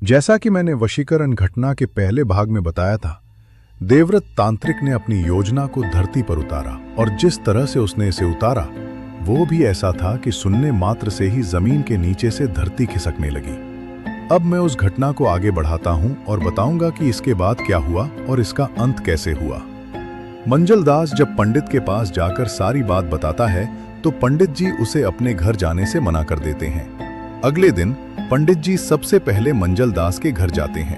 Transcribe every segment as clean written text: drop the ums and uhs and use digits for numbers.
जैसा कि मैंने वशीकरण घटना के पहले भाग में बताया था, देवव्रत तांत्रिक ने अपनी योजना को धरती पर उतारा और जिस तरह से उसने इसे उतारा वो भी ऐसा था कि सुनने मात्र से ही जमीन के नीचे से धरती खिसकने लगी। अब मैं उस घटना को आगे बढ़ाता हूं और बताऊंगा कि इसके बाद क्या हुआ और इसका अंत कैसे हुआ। मंजलदास जब पंडित के पास जाकर सारी बात बताता है तो पंडित जी उसे अपने घर जाने से मना कर देते हैं। अगले दिन पंडित जी सबसे पहले मंजलदास के घर जाते हैं।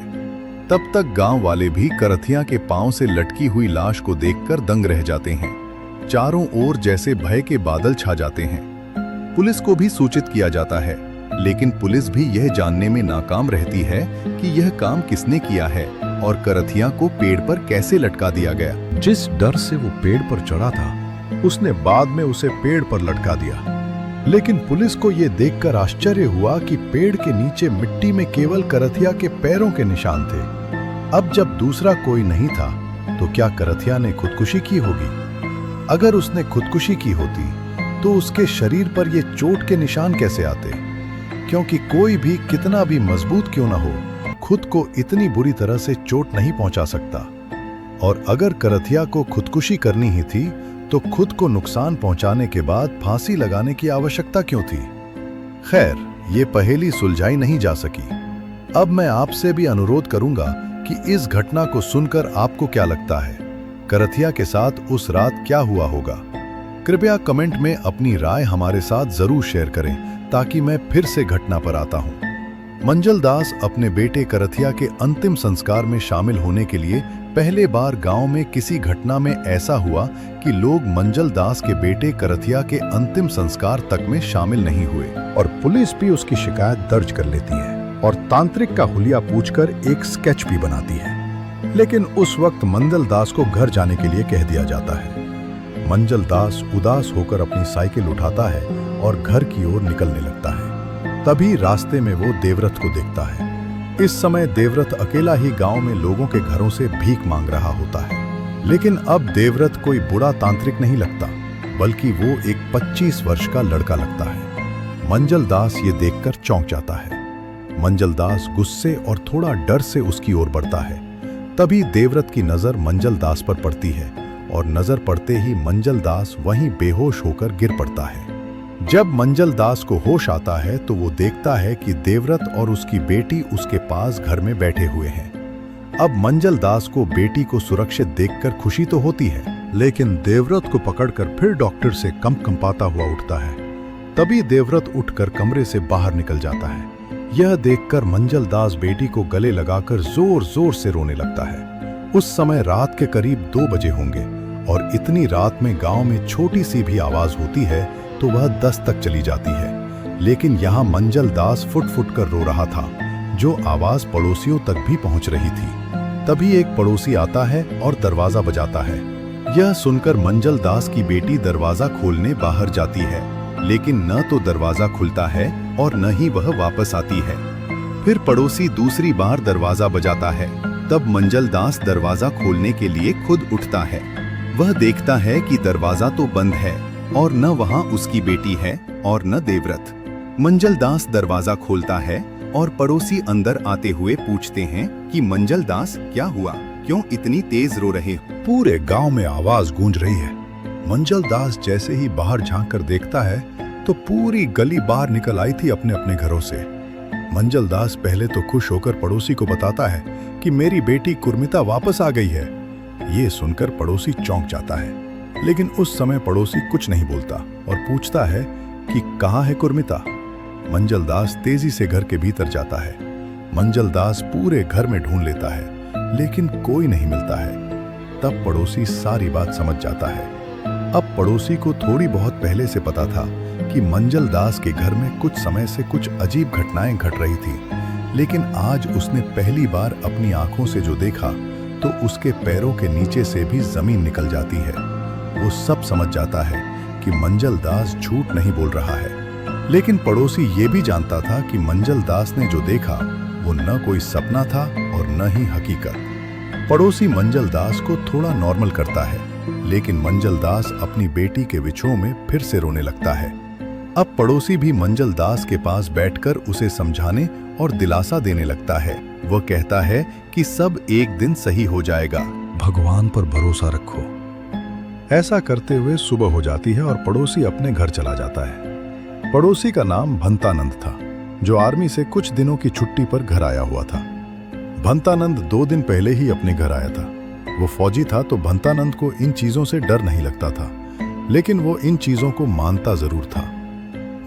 तब तक गांव वाले भी करथिया के पांव से लटकी हुई लाश को देखकर दंग रह जाते हैं। चारों ओर जैसे भय के बादल छा जाते हैं। पुलिस को भी सूचित किया जाता है, लेकिन पुलिस भी यह जानने में नाकाम रहती है कि यह काम किसने किया है और करथिया को पेड़ पर कैसे लटका दिया गया। जिस डर से वो पेड़ पर चढ़ा था, उसने बाद में उसे पेड़ पर लटका दिया। लेकिन पुलिस को यह देखकर आश्चर्य हुआ कि पेड़ के नीचे मिट्टी में केवल करथिया के पैरों के निशान थे। अब जब दूसरा कोई नहीं था, तो क्या करथिया ने खुदकुशी की होगी? अगर उसने खुदकुशी की होती तो उसके शरीर पर ये चोट के निशान कैसे आते? क्योंकि कोई भी कितना भी मजबूत क्यों ना हो, खुद को इतनी बुरी तरह से चोट नहीं पहुंचा सकता। और अगर करथिया को खुदकुशी करनी ही थी तो खुद को नुकसान पहुंचाने के बाद फांसी लगाने की आवश्यकता क्यों थी? खैर, ये पहेली सुलझाई नहीं जा सकी। अब मैं आपसे भी अनुरोध करूंगा कि इस घटना को सुनकर आपको क्या लगता है? करथिया के साथ उस रात क्या हुआ होगा? कृपया कमेंट में अपनी राय हमारे साथ जरूर शेयर करें ताकि मैं फिर से घटना पर आता हूं। मंजलदास अपने बेटे करथिया के अंतिम संस्कार में शामिल होने के लिए पहले बार गांव में किसी घटना में ऐसा हुआ कि लोग मंजलदास के बेटे करथिया के अंतिम संस्कार तक में शामिल नहीं हुए और पुलिस भी उसकी शिकायत दर्ज कर लेती है और तांत्रिक का हुलिया पूछकर एक स्केच भी बनाती है। लेकिन उस वक्त मंजलदास को घर जाने के लिए कह दिया जाता है। मंजलदास उदास होकर अपनी साइकिल उठाता है और घर की ओर निकलने लगता है। तभी रास्ते में वो देवव्रत को देखता है। इस समय देवव्रत अकेला ही गांव में लोगों के घरों से भीख मांग रहा होता है। लेकिन अब देवव्रत कोई बुरा तांत्रिक नहीं लगता, बल्कि वो एक 25 वर्ष का लड़का लगता है। मंजलदास ये देखकर चौंक जाता है। मंजलदास गुस्से और थोड़ा डर से उसकी ओर बढ़ता है। तभी देवव्रत की नजर मंजलदास पर पड़ती है और नजर पड़ते ही मंजलदास वहीं बेहोश होकर गिर पड़ता है। जब मंजलदास को होश आता है तो वो देखता है कि देवव्रत और उसकी बेटी उसके पास घर में बैठे हुए हैं। अब मंजलदास को बेटी को सुरक्षित देखकर खुशी तो होती है, लेकिन देवव्रत को पकड़कर फिर डॉक्टर से कंपाता हुआ उठता है। तभी देवव्रत उठकर कमरे से बाहर निकल जाता है। यह देखकर मंजलदास बेटी को गले लगाकर जोर जोर से रोने लगता है। उस समय रात के करीब 2 बजे होंगे और इतनी रात में गांव में छोटी सी भी आवाज होती है तो वह 10 तक चली जाती है। लेकिन यहाँ मंजलदास फुट फुट कर रो रहा था, जो आवाज पड़ोसियों तक भी पहुंच रही थी। तभी एक पड़ोसी आता है और दरवाजा बजाता है। यह सुनकर मंजलदास की बेटी दरवाजा खोलने बाहर जाती है, लेकिन न तो दरवाजा खुलता है और न ही वह वापस आती है। फिर पड़ोसी दूसरी बार दरवाजा बजाता है। तब मंजलदास दरवाजा खोलने के लिए खुद उठता है। वह देखता है कि दरवाजा तो बंद है और न वहां उसकी बेटी है और न देवव्रत। मंजलदास दरवाजा खोलता है और पड़ोसी अंदर आते हुए पूछते हैं कि मंजलदास, क्या हुआ? क्यों इतनी तेज रो रहे हो? पूरे गांव में आवाज गूंज रही है। मंजलदास जैसे ही बाहर झांक कर देखता है तो पूरी गली बाहर निकल आई थी अपने अपने घरों से। मंजलदास पहले तो खुश होकर पड़ोसी को बताता है कि मेरी बेटी कुर्मिता वापस आ गई है। ये सुनकर पड़ोसी चौंक जाता है, लेकिन उस समय पड़ोसी कुछ नहीं बोलता और पूछता है कि कहाँ है कुर्मिता? मंजलदास तेजी से घर के भीतर जाता है। मंजलदास पूरे घर में ढूंढ लेता है, लेकिन कोई नहीं मिलता है। तब पड़ोसी सारी बात समझ जाता है। अब पड़ोसी को थोड़ी बहुत पहले से पता था कि मंजलदास के घर में कुछ समय से कुछ अजीब घटनाएं घट रही थी, लेकिन आज उसने पहली बार अपनी आंखों से जो देखा तो उसके पैरों के नीचे से भी जमीन निकल जाती है। वो सब समझ जाता है कि मंजलदास झूठ नहीं बोल रहा है, लेकिन पड़ोसी ये भी जानता था कि मंजलदास ने जो देखा वो न कोई सपना था और न ही हकीकत। पड़ोसी मंजलदास को थोड़ा नॉर्मल करता है, लेकिन मंजलदास अपनी बेटी के विछोह में फिर से रोने लगता है। अब पड़ोसी भी मंजलदास के पास बैठकर उसे समझाने और दिलासा देने लगता है। वह कहता है कि सब एक दिन सही हो जाएगा, भगवान पर भरोसा रखो। ऐसा करते हुए सुबह हो जाती है और पड़ोसी अपने घर चला जाता है। पड़ोसी का नाम भंतानंद था, जो आर्मी से कुछ दिनों की छुट्टी पर घर आया हुआ था। भंतानंद 2 दिन पहले ही अपने घर आया था। वो फौजी था, तो भंतानंद को इन चीजों से डर नहीं लगता था, लेकिन वो इन चीजों को मानता जरूर था।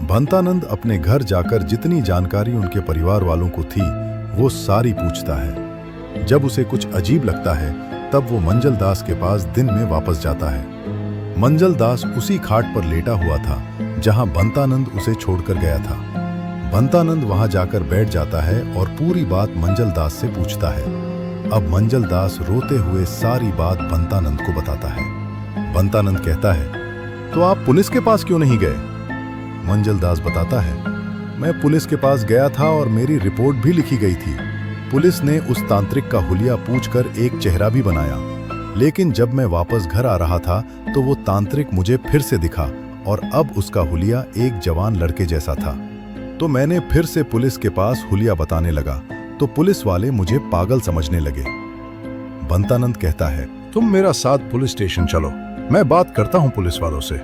भंतानंद अपने घर जाकर जितनी जानकारी उनके परिवार वालों को थी वो सारी पूछता है। जब उसे कुछ अजीब लगता है तब वो मंजल दास के पास दिन में वापस जाता है। मंजल दास उसी खाट पर लेटा हुआ था जहां भंतानंद उसे छोड़कर गया था। भंतानंद वहां जाकर बैठ जाता है और पूरी बात मंजल दास से पूछता है। अब मंजल दास रोते हुए सारी बात भंतानंद को बताता है। भंतानंद कहता है, तो आप पुलिस के पास क्यों नहीं गए? मंजल दास बताता है, मैं पुलिस के पास गया था और मेरी रिपोर्ट भी लिखी गई थी। पुलिस ने उस तांत्रिक का हुलिया पूछकर एक चेहरा भी बनाया, लेकिन जब मैं वापस घर आ रहा था तो वो तांत्रिक मुझे फिर से दिखा और अब उसका हुलिया एक जवान लड़के जैसा था। तो मैंने फिर से पुलिस के पास हुलिया बताने लगा, तो पुलिस वाले मुझे पागल समझने लगे। भंतानंद कहता है, तुम मेरा साथ पुलिस स्टेशन चलो, मैं बात करता हूं पुलिस वालों से।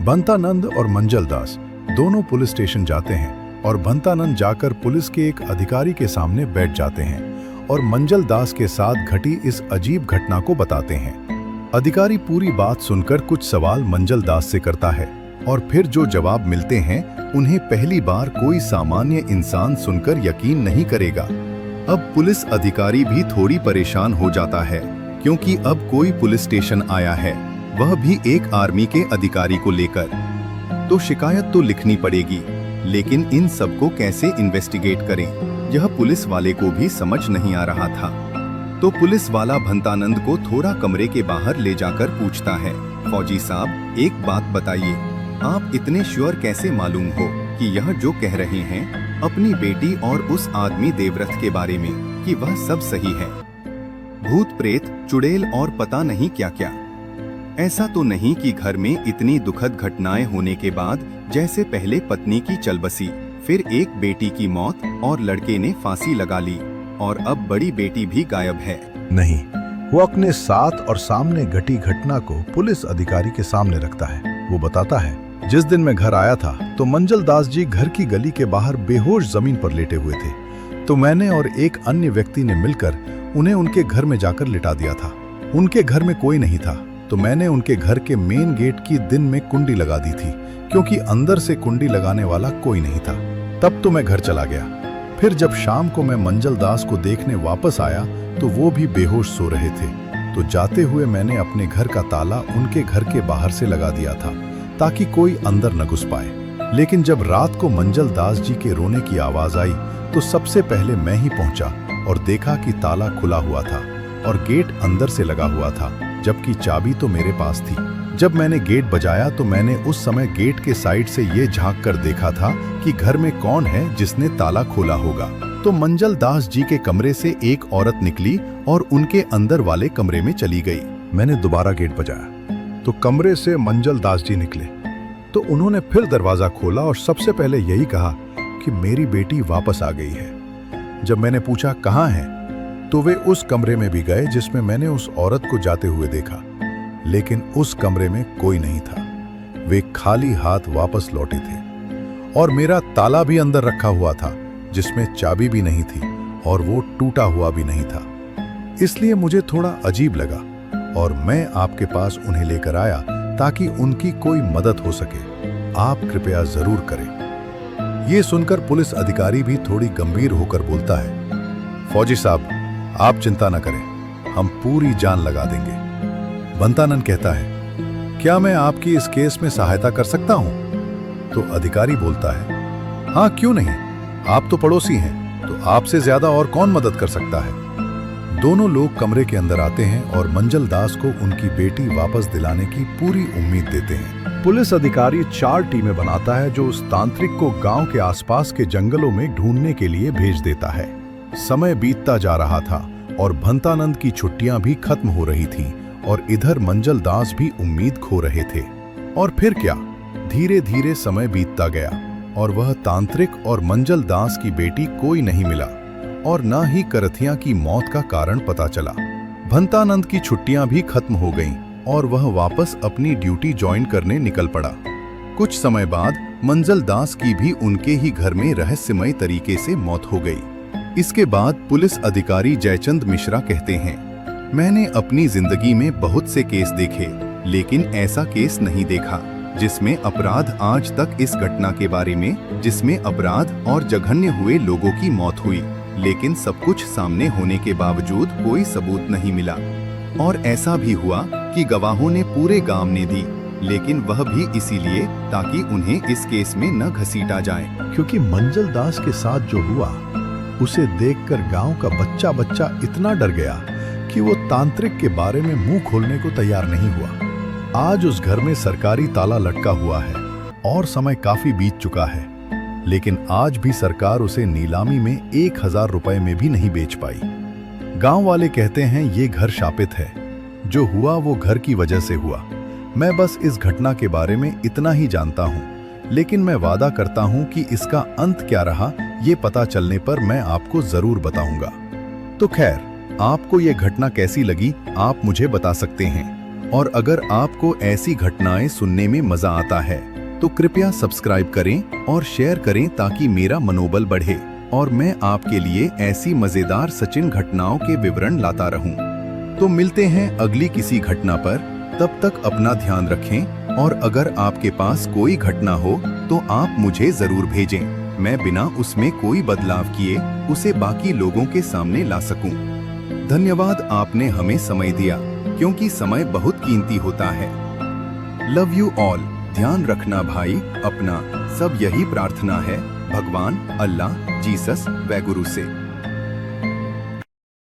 भंतानंद और मंजल दास दोनों पुलिस स्टेशन जाते हैं और भंतानंद जाकर पुलिस के एक अधिकारी के सामने बैठ जाते हैं और मंजल दास के साथ घटी इस अजीब घटना को बताते हैं। अधिकारी पूरी बात सुनकर कुछ सवाल मंजल दास से करता है और फिर जो जवाब मिलते हैं उन्हें पहली बार कोई सामान्य इंसान सुनकर यकीन नहीं करेगा। अब पुलिस अधिकारी भी थोड़ी परेशान हो जाता है, क्योंकि अब कोई पुलिस स्टेशन आया है, वह भी एक आर्मी के अधिकारी को लेकर। तो शिकायत तो लिखनी पड़ेगी, लेकिन इन सबको कैसे इन्वेस्टिगेट करें, यह पुलिस वाले को भी समझ नहीं आ रहा था। तो पुलिस वाला भंतानंद को थोड़ा कमरे के बाहर ले जाकर पूछता है, फौजी साहब एक बात बताइए, आप इतने श्योर कैसे मालूम हो कि यह जो कह रहे हैं अपनी बेटी और उस आदमी देवव्रत के बारे में कि वह सब सही है? भूत प्रेत, चुड़ैल और पता नहीं क्या क्या। ऐसा तो नहीं कि घर में इतनी दुखद घटनाएं होने के बाद जैसे पहले पत्नी की चलबसी, फिर एक बेटी की मौत और लड़के ने फांसी लगा ली और अब बड़ी बेटी भी गायब है। नहीं, वो अपने साथ और सामने घटी घटना को पुलिस अधिकारी के सामने रखता है। वो बताता है, जिस दिन मैं घर आया था तो मंजल दास जी घर की गली के बाहर बेहोश जमीन पर लेटे हुए थे। तो मैंने और एक अन्य व्यक्ति ने मिलकर उन्हें उनके घर में जाकर लिटा दिया था। उनके घर में कोई नहीं था, तो मैंने उनके घर के मेन गेट की दिन में कुंडी लगा दी थी, क्योंकि अंदर से कुंडी लगाने वाला कोई नहीं था। तब तो मैं घर चला गया। फिर जब शाम को मैं मंजल दास को देखने वापस आया तो वो भी बेहोश सो रहे थे। तो जाते हुए मैंने अपने घर का ताला उनके घर के बाहर से लगा दिया था, ताकि कोई अंदर न घुस पाए। लेकिन जब रात को मंजल दास जी के रोने की आवाज आई तो सबसे पहले मैं ही पहुंचा और देखा कि ताला खुला हुआ था और गेट अंदर से लगा हुआ था, जबकि चाबी तो मेरे पास थी। जब मैंने गेट बजाया तो मैंने उस समय गेट के साइड से ये झांक कर देखा था कि घर में कौन है जिसने ताला खोला होगा। तो मंजल दास जी के कमरे से एक औरत निकली और उनके अंदर वाले कमरे में चली गई। मैंने दोबारा गेट बजाया तो कमरे से मंजल दास जी निकले। तो उन्होंने फिर दरवाजा खोला और सबसे पहले यही कहा कि मेरी बेटी वापस आ गई है। जब मैंने पूछा कहाँ है, तो वे उस कमरे में भी गए जिसमें मैंने उस औरत को जाते हुए देखा, लेकिन उस कमरे में कोई नहीं था। वे खाली हाथ वापस लौटे थे और मेरा ताला भी अंदर रखा हुआ था, जिसमें चाबी भी नहीं थी और वो टूटा हुआ भी नहीं था। इसलिए मुझे थोड़ा अजीब लगा और मैं आपके पास उन्हें लेकर आया ताकि उनकी कोई मदद हो सके। आप कृपया जरूर करें। ये सुनकर पुलिस अधिकारी भी थोड़ी गंभीर होकर बोलता है, फौजी साहब आप चिंता न करें, हम पूरी जान लगा देंगे। भंतानंद कहता है, क्या मैं आपकी इस केस में सहायता कर सकता हूं? तो अधिकारी बोलता है, हाँ क्यों नहीं, आप तो पड़ोसी हैं, तो आपसे ज्यादा और कौन मदद कर सकता है। दोनों लोग कमरे के अंदर आते हैं और मंजल दास को उनकी बेटी वापस दिलाने की पूरी उम्मीद देते हैं। पुलिस अधिकारी 4 टीमें बनाता है जो उस तांत्रिक को गांव के आसपास के जंगलों में ढूंढने के लिए भेज देता है। समय बीतता जा रहा था और भंतानंद की छुट्टियां भी खत्म हो रही थीं और इधर मंजल दास भी उम्मीद खो रहे थे। और फिर क्या, धीरे धीरे समय बीतता गया। और वह तांत्रिक और मंजल दास की बेटी कोई नहीं मिला और न ही करथिया की मौत का कारण पता चला। भंतानंद की छुट्टियां भी खत्म हो गईं और वह वापस अपनी ड्यूटी ज्वाइन करने निकल पड़ा। कुछ समय बाद मंजल दास की भी उनके ही घर में रहस्यमय तरीके से मौत हो गई। इसके बाद पुलिस अधिकारी जयचंद मिश्रा कहते हैं, मैंने अपनी जिंदगी में बहुत से केस देखे, लेकिन ऐसा केस नहीं देखा जिसमें अपराध आज तक इस घटना के बारे में, जिसमें अपराध और जघन्य हुए लोगों की मौत हुई, लेकिन सब कुछ सामने होने के बावजूद कोई सबूत नहीं मिला। और ऐसा भी हुआ कि गवाहों ने पूरे गांव ने दी, लेकिन वह भी इसीलिए ताकि उन्हें इस केस में न घसीटा जाए। क्योंकि मंजल दास के साथ जो हुआ उसे देखकर गांव का बच्चा बच्चा इतना डर गया कि वो तांत्रिक के बारे में मुंह खोलने को तैयार नहीं हुआ। आज उस घर में सरकारी ताला लटका हुआ है और समय काफी बीत चुका है, लेकिन आज भी सरकार उसे नीलामी में 1000 रुपए में भी नहीं बेच पाई। गांव वाले कहते हैं ये घर शापित है, जो हुआ वो घर की वजह से हुआ। मैं बस इस घटना के बारे में इतना ही जानता हूँ, लेकिन मैं वादा करता हूँ कि इसका अंत क्या रहा ये पता चलने पर मैं आपको जरूर बताऊंगा। तो खैर, आपको ये घटना कैसी लगी आप मुझे बता सकते हैं, और अगर आपको ऐसी घटनाएं सुनने में मजा आता है तो कृपया सब्सक्राइब करें और शेयर करें ताकि मेरा मनोबल बढ़े और मैं आपके लिए ऐसी मजेदार सचिन घटनाओं के विवरण लाता रहूं। तो मिलते हैं अगली किसी घटना पर, तब तक अपना ध्यान रखें और अगर आपके पास कोई घटना हो तो आप मुझे जरूर भेजें, मैं बिना उसमें कोई बदलाव किए उसे बाकी लोगों के सामने ला सकूं। धन्यवाद, आपने हमें समय दिया, क्योंकि समय बहुत कीमती होता है। Love you all. ध्यान रखना भाई अपना, सब यही प्रार्थना है भगवान, अल्लाह, जीसस व गुरु से।